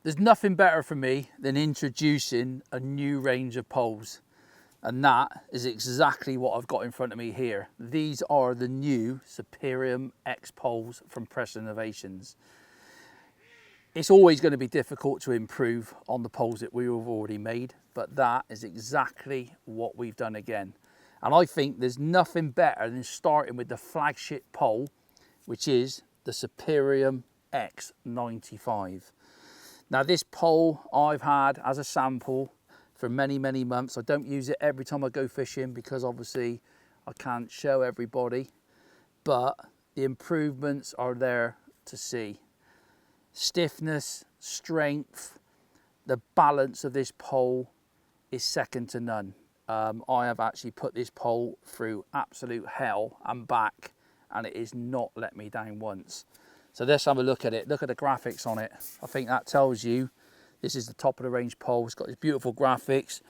There's nothing better for me than introducing a new range of poles, and that is exactly what I've got in front of me here. These are the new Superium X poles from Preston Innovations. It's always going to be difficult to improve on the poles that we've already made, but that is exactly what we've done again. And I think there's nothing better than starting with the flagship pole, which is the Superium X95. Now this pole I've had as a sample for many months. I don't use it every time I go fishing because obviously I can't show everybody, but the improvements are there to see. Stiffness, strength, the balance of this pole is second to none. I have actually put this pole through absolute hell and back, and it has not let me down once. So let's have a look at it. Look at the graphics on it. I think that tells you this is the top of the range pole. It's got these beautiful graphics,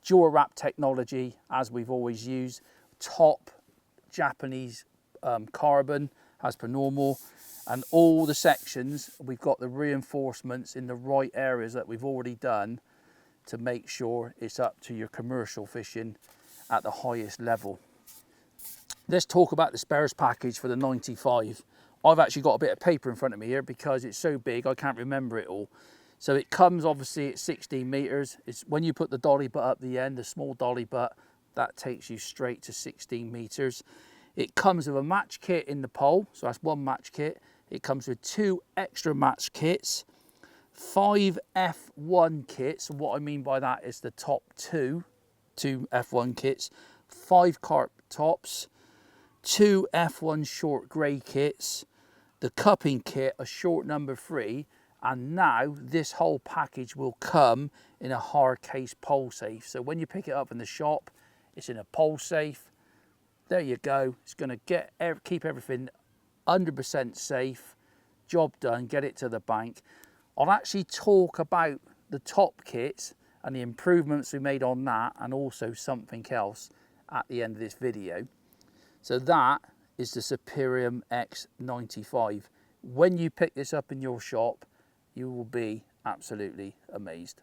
dual wrap technology as we've always used, top Japanese carbon as per normal, and all the sections we've got the reinforcements in the right areas that we've already done to make sure it's up to your commercial fishing at the highest level. Let's talk about the spares package for the 95. I've actually got a bit of paper in front of me here because it's so big I can't remember it all. So it comes obviously at 16 meters. It's when you put the dolly butt up the end, the small dolly butt, that takes you straight to 16 meters. It comes with a match kit in the pole, so that's one match kit. It comes with 2 extra match kits, 5 F1 kits. What I mean by that is the top two F1 kits, 5 carp tops, 2 F1 short grey kits, the cupping kit, a short number 3, and now this whole package will come in a hard case pole safe. So when you pick it up in the shop, it's in a pole safe. There you go. It's going to keep everything 100% safe. Job done. Get it to the bank. I'll actually talk about the top kit and the improvements we made on that, and also something else at the end of this video. So that is the Superium X95. When you pick this up in your shop, you will be absolutely amazed.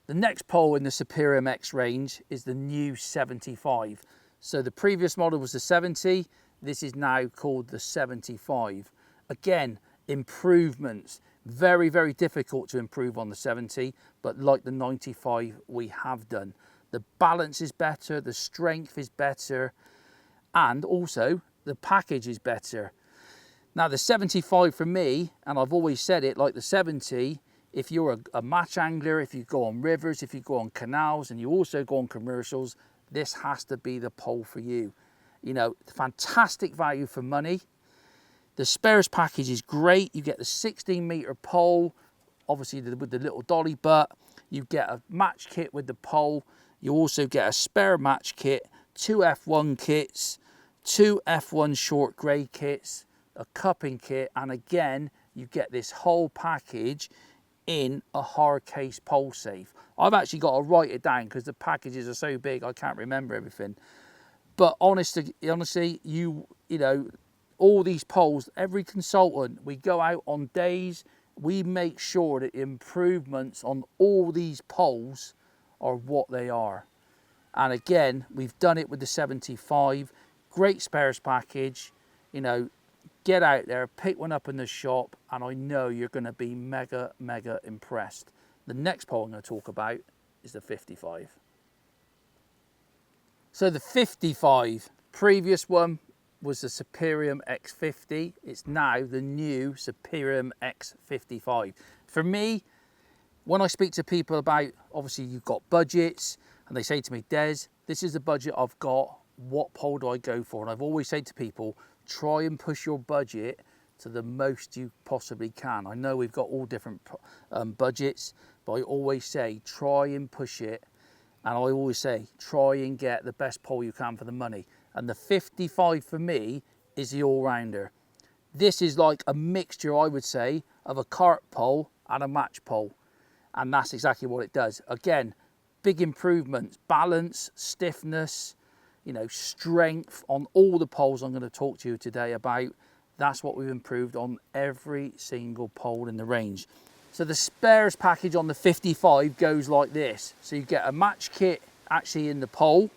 The next pole in the Superium X range is the new 75. So the previous model was the 70. This is now called the 75. Again, improvements. Very difficult to improve on the 70, but like the 95, we have done. The balance is better, the strength is better, and also the package is better. Now the 75 for me, and I've always said it, like the 70, if you're a match angler, if you go on rivers, if you go on canals, and you also go on commercials, this has to be the pole for you. You know, fantastic value for money. The spares package is great. You get the 16-meter pole, obviously with the little dolly butt. You get a match kit with the pole. You also get a spare match kit, 2 F1 kits, 2 F1 short grey kits, a cupping kit, and again, you get this whole package in a hard case pole safe. I've actually got to write it down because the packages are so big I can't remember everything. But honestly, you know, all these poles, every consultant, we go out on days, we make sure that improvements on all these poles are what they are. And again, we've done it with the 75. Great spares package. You know, get out there, pick one up in the shop, and I know you're going to be mega impressed. The next pole I'm going to talk about is the 55. So the 55, previous one was the Superium X50. It's now the new Superium X55. For me, when I speak to people about, obviously you've got budgets, and they say to me, Des, this is the budget I've got, what pole do I go for? And I've always said to people, try and push your budget to the most you possibly can. I know we've got all different budgets, but I always say, try and push it. And I always say, try and get the best pole you can for the money. And the 55 for me is the all-rounder. This is like a mixture, I would say, of a carp pole and a match pole. And that's exactly what it does. Again, big improvements, balance, stiffness, you know, strength on all the poles I'm going to talk to you today about. That's what we've improved on every single pole in the range. So the spares package on the 55 goes like this. So you get a match kit actually in the pole.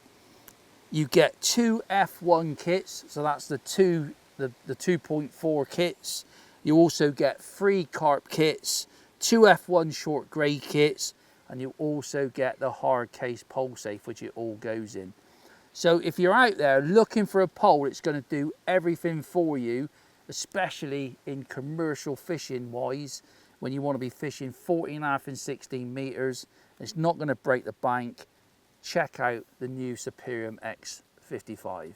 You get 2 F1 kits, so that's the 2.4 kits. You also get 3 carp kits, 2 F1 short grey kits, and you also get the hard case pole safe, which it all goes in. So if you're out there looking for a pole, it's going to do everything for you, especially in commercial fishing wise, when you want to be fishing 14.5 and 16 meters. It's not going to break the bank. Check out the new Superium X55.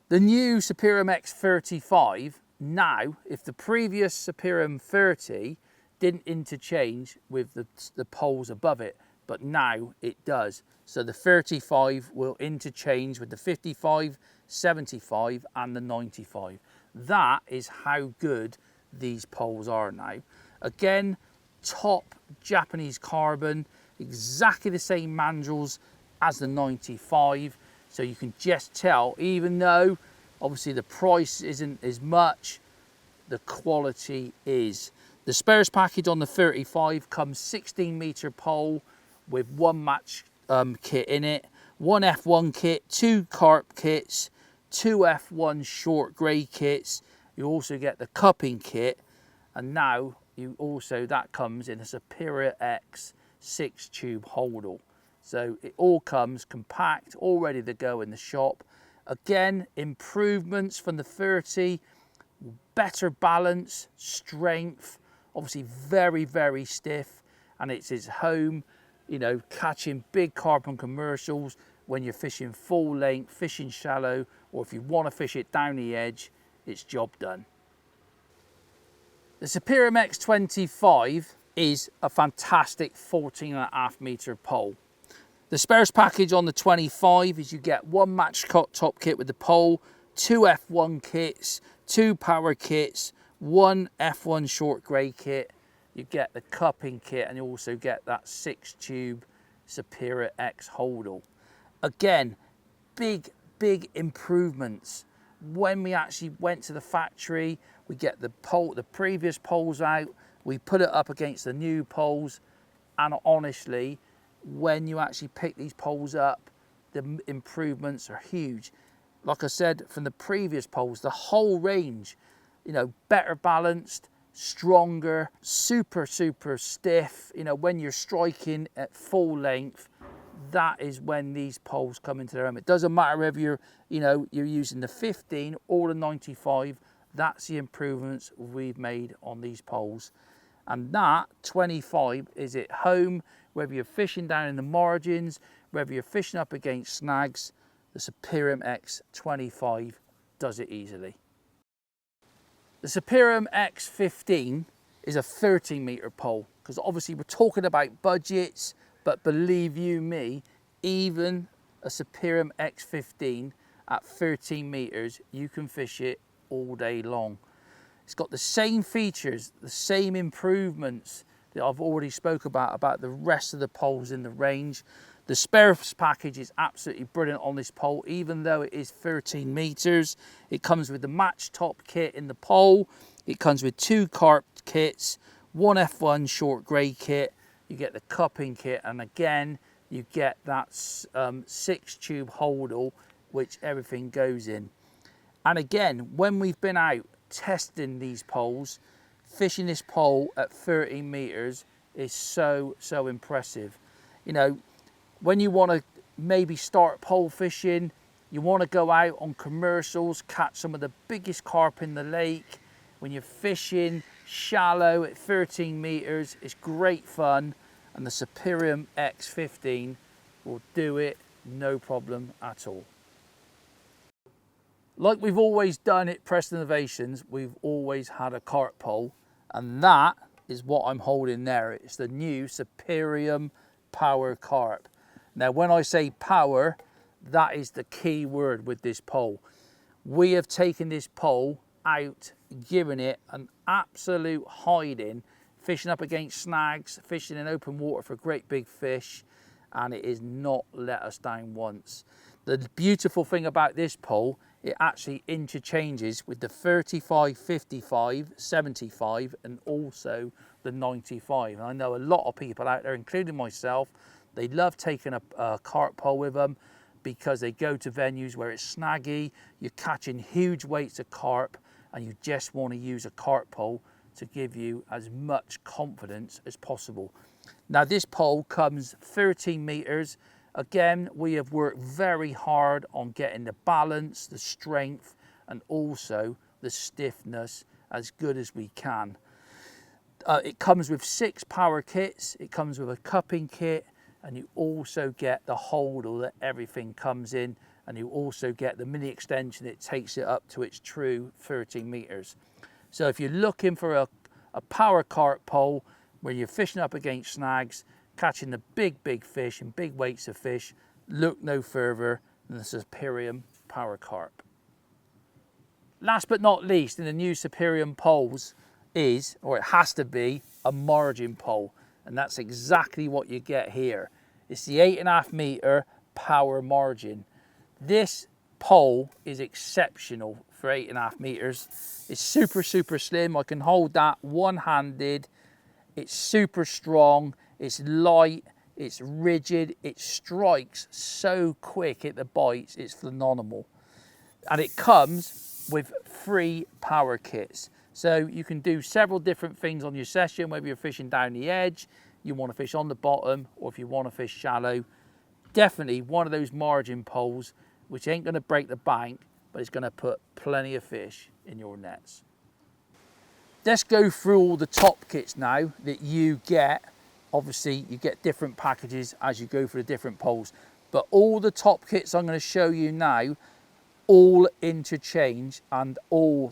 The new Superium X35, now, if the previous Superium 30 didn't interchange with the poles above it, but now it does. So the 35 will interchange with the 55, 75 and the 95. That is how good these poles are now. Again, top Japanese carbon, exactly the same mandrels as the 95, so you can just tell, even though obviously the price isn't as much, the quality is. The spares package on the 35 comes 16 meter pole with 1 match kit in it, 1 F1 kit, 2 carp kits, 2 F1 short grey kits. You also get the cupping kit, and now that comes in a Superior X 6 tube holdall. So it all comes compact, all ready to go in the shop. Again, improvements from the 30, better balance, strength, obviously very, very stiff, and it's its home, you know, catching big carp on commercials when you're fishing full length, fishing shallow, or if you want to fish it down the edge, it's job done. The Superium X25 is a fantastic 14.5 meter pole. The spares package on the 25 is you get 1 match top kit with the pole, 2 F1 kits, 2 power kits, 1 F1 short grey kit. You get the cupping kit, and you also get that 6 tube Superior X holdall. Again, big improvements. When we actually went to the factory, we get the previous poles out, we put it up against the new poles, and honestly, when you actually pick these poles up, the improvements are huge. Like I said, from the previous poles, the whole range, you know, better balanced, stronger, super stiff. You know, when you're striking at full length, that is when these poles come into their own. It doesn't matter whether you're using the 15 or the 95. That's the improvements we've made on these poles. And that 25 is at home, whether you're fishing down in the margins, whether you're fishing up against snags, the Superium X25 does it easily. The Superium X15 is a 13 meter pole, because obviously we're talking about budgets, but believe you me, even a Superium X15 at 13 meters, you can fish it all day long. It's got the same features, the same improvements that I've already spoke about the rest of the poles in the range. The spares package is absolutely brilliant on this pole, even though it is 13 meters. It comes with the match top kit in the pole. It comes with 2 carp kits, 1 F1 short grey kit. You get the cupping kit, and again, you get that 6 tube holdall, which everything goes in. And again, when we've been out testing these poles, fishing this pole at 13 meters is so impressive. You know, when you want to maybe start pole fishing, you want to go out on commercials, catch some of the biggest carp in the lake. When you're fishing shallow at 13 meters, it's great fun, and the Superium X15 will do it no problem at all. Like we've always done at Preston Innovations, we've always had a carp pole, and that is what I'm holding there. It's the new Superium Power Carp. Now, when I say power, that is the key word with this pole. We have taken this pole out, given it an absolute hiding, fishing up against snags, fishing in open water for great big fish, and it has not let us down once. The beautiful thing about this pole, it actually interchanges with the 35, 55, 75 and also the 95. And I know a lot of people out there, including myself, they love taking a carp pole with them because they go to venues where it's snaggy, you're catching huge weights of carp, and you just want to use a carp pole to give you as much confidence as possible. Now this pole comes 13 meters. Again, we have worked very hard on getting the balance, the strength, and also the stiffness as good as we can. It comes with 6 power kits, it comes with a cupping kit, and you also get the holder that everything comes in, and you also get the mini extension that takes it up to its true 13 meters. So if you're looking for a power carp pole where you're fishing up against snags, catching the big fish and big weights of fish, look no further than the Superium Power Carp. Last but not least, in the new Superium poles is, or it has to be, a margin pole. And that's exactly what you get here. It's the 8.5 meter power margin. This pole is exceptional for 8.5 meters. It's super slim. I can hold that one-handed. It's super strong. It's light. It's rigid. It strikes so quick at the bites. It's phenomenal. And it comes with 3 power kits. So you can do several different things on your session, whether you're fishing down the edge, you want to fish on the bottom, or if you want to fish shallow. Definitely one of those margin poles which ain't going to break the bank, but it's going to put plenty of fish in your nets. Let's go through all the top kits now that you get. Obviously you get different packages as you go for the different poles, but all the top kits I'm going to show you now all interchange, and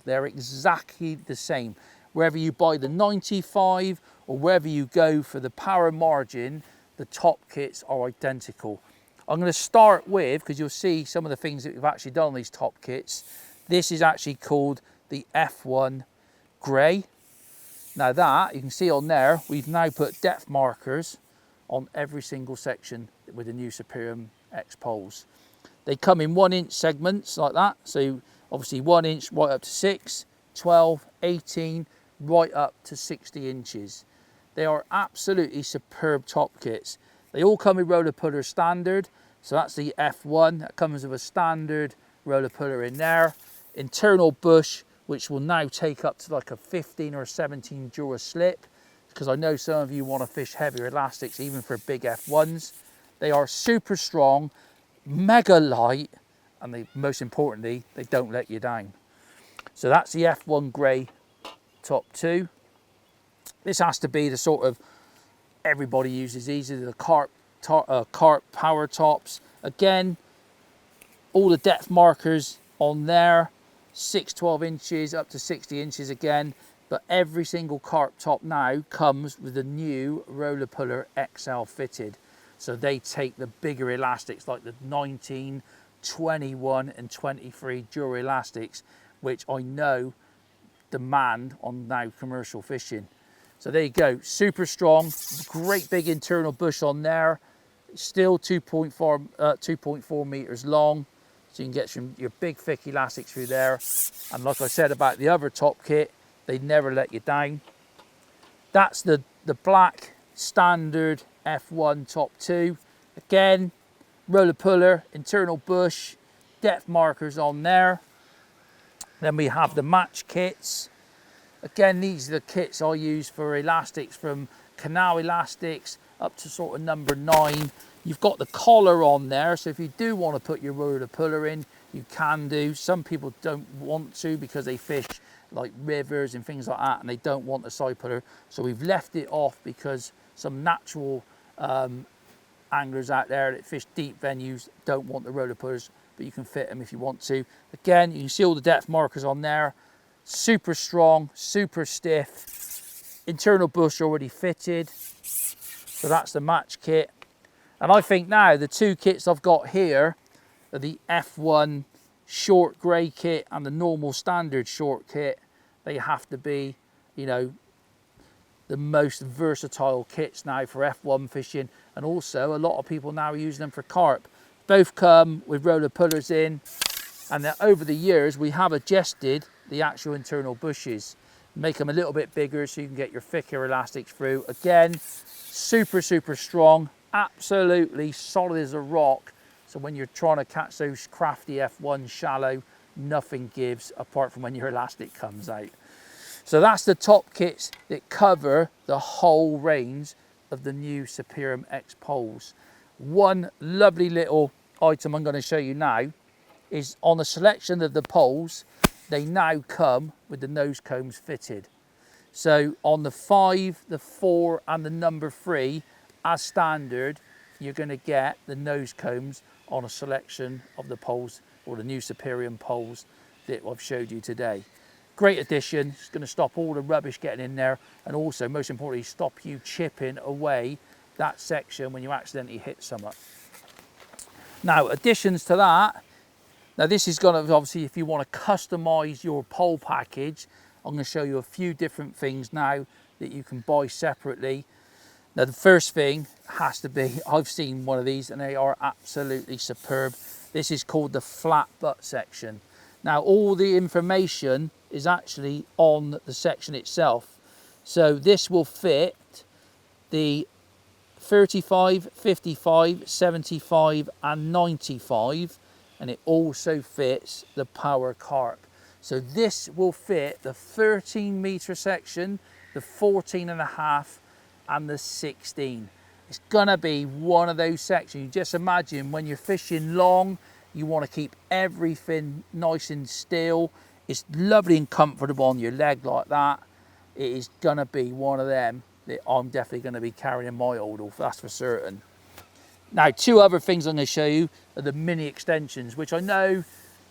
they're exactly the same. Whether you buy the 95 or whether you go for the power margin, the top kits are identical. I'm going to start with, because you'll see some of the things that we've actually done on these top kits. This is actually called the F1 grey. Now that, you can see on there, we've now put depth markers on every single section with the new Superium X poles. They come in 1 inch segments like that. So obviously 1 inch right up to 6, 12, 18, right up to 60 inches. They are absolutely superb top kits. They all come with roller puller standard. So that's the F1, that comes with a standard roller puller in there. Internal bush, which will now take up to like a 15 or 17 Dura slip, because I know some of you want to fish heavier elastics even for big F1s. They are super strong, mega light, and most importantly, they don't let you down. So that's the F1 grey top 2. This has to be the sort of, everybody uses these, the carp power tops. Again, all the depth markers on there, 6, 12 inches up to 60 inches again, but every single carp top now comes with the new roller puller XL fitted. So they take the bigger elastics like the 19, 21 and 23 Dura elastics, which I know demand on now commercial fishing. So there you go, super strong, great big internal bush on there, still 2.4 meters long. So you can get your big thick elastics through there. And like I said about the other top kit, they never let you down. That's the black standard F1 top 2. Again, roller puller, internal bush, depth markers on there. Then we have the match kits. Again, these are the kits I use for elastics, from canal elastics up to sort of number 9. You've got the collar on there, so if you do want to put your roller puller in, you can do. Some people don't want to because they fish like rivers and things like that, and they don't want the side puller. So we've left it off because some natural anglers out there that fish deep venues don't want the roller pullers, but you can fit them if you want to. Again, you can see all the depth markers on there. Super strong, super stiff. Internal bush already fitted. So that's the match kit. And I think now the 2 kits I've got here are the F1 short grey kit and the normal standard short kit. They have to be, you know, the most versatile kits now for F1 fishing, and also a lot of people now are using them for carp. Both come with roller pullers in, And then over the years, we have adjusted the actual internal bushes, make them a little bit bigger so you can get your thicker elastics through. Again, super, super strong, absolutely solid as a rock. So when you're trying to catch those crafty F1 shallow, nothing gives apart from when your elastic comes out. So that's the top kits that cover the whole range of the new Superium X poles. One lovely little item I'm going to show you now is on the selection of the poles, they now come with the nose combs fitted. So on the 5, the 4 and the number 3, as standard, you're going to get the nose combs on a selection of the poles, or the new Superium poles that I've showed you today. Great addition. It's going to stop all the rubbish getting in there, and also, most importantly, stop you chipping away that section when you accidentally hit something. Now, additions to that, now this is going to, obviously, if you want to customize your pole package, I'm going to show you a few different things now that you can buy separately. Now, the first thing has to be, I've seen one of these and they are absolutely superb. This is called the flat butt section. Now, all the information is actually on the section itself. So this will fit the 35, 55, 75 and 95, and it also fits the power carp. So this will fit the 13 meter section, the 14.5 and the 16. It's gonna be one of those sections. You just imagine when you're fishing long, you want to keep everything nice and still. It's lovely and comfortable on your leg like that. It is gonna be one of them that I'm definitely gonna be carrying in my oldle, that's for certain. Now, two other things I'm gonna show you are the mini extensions, which I know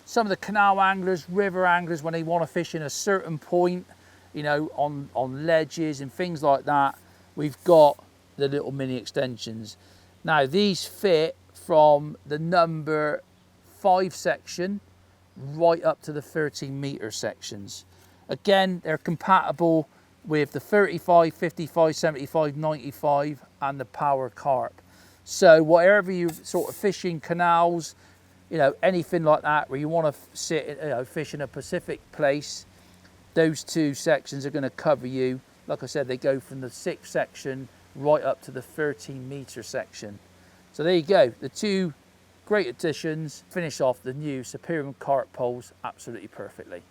some of the canal anglers, river anglers, when they want to fish in a certain point, you know, on ledges and things like that, we've got the little mini extensions. Now, these fit from the number 5 section right up to the 13 meter sections. Again, they're compatible with the 35, 55, 75, 95 and the power carp. So whatever you sort of fishing canals, you know, anything like that where you want to sit, you know, fish in a Pacific place, those two sections are going to cover you. Like I said, they go from the 6th section right up to the 13 meter section. So there you go, the two great additions finish off the new Superium carp poles absolutely perfectly.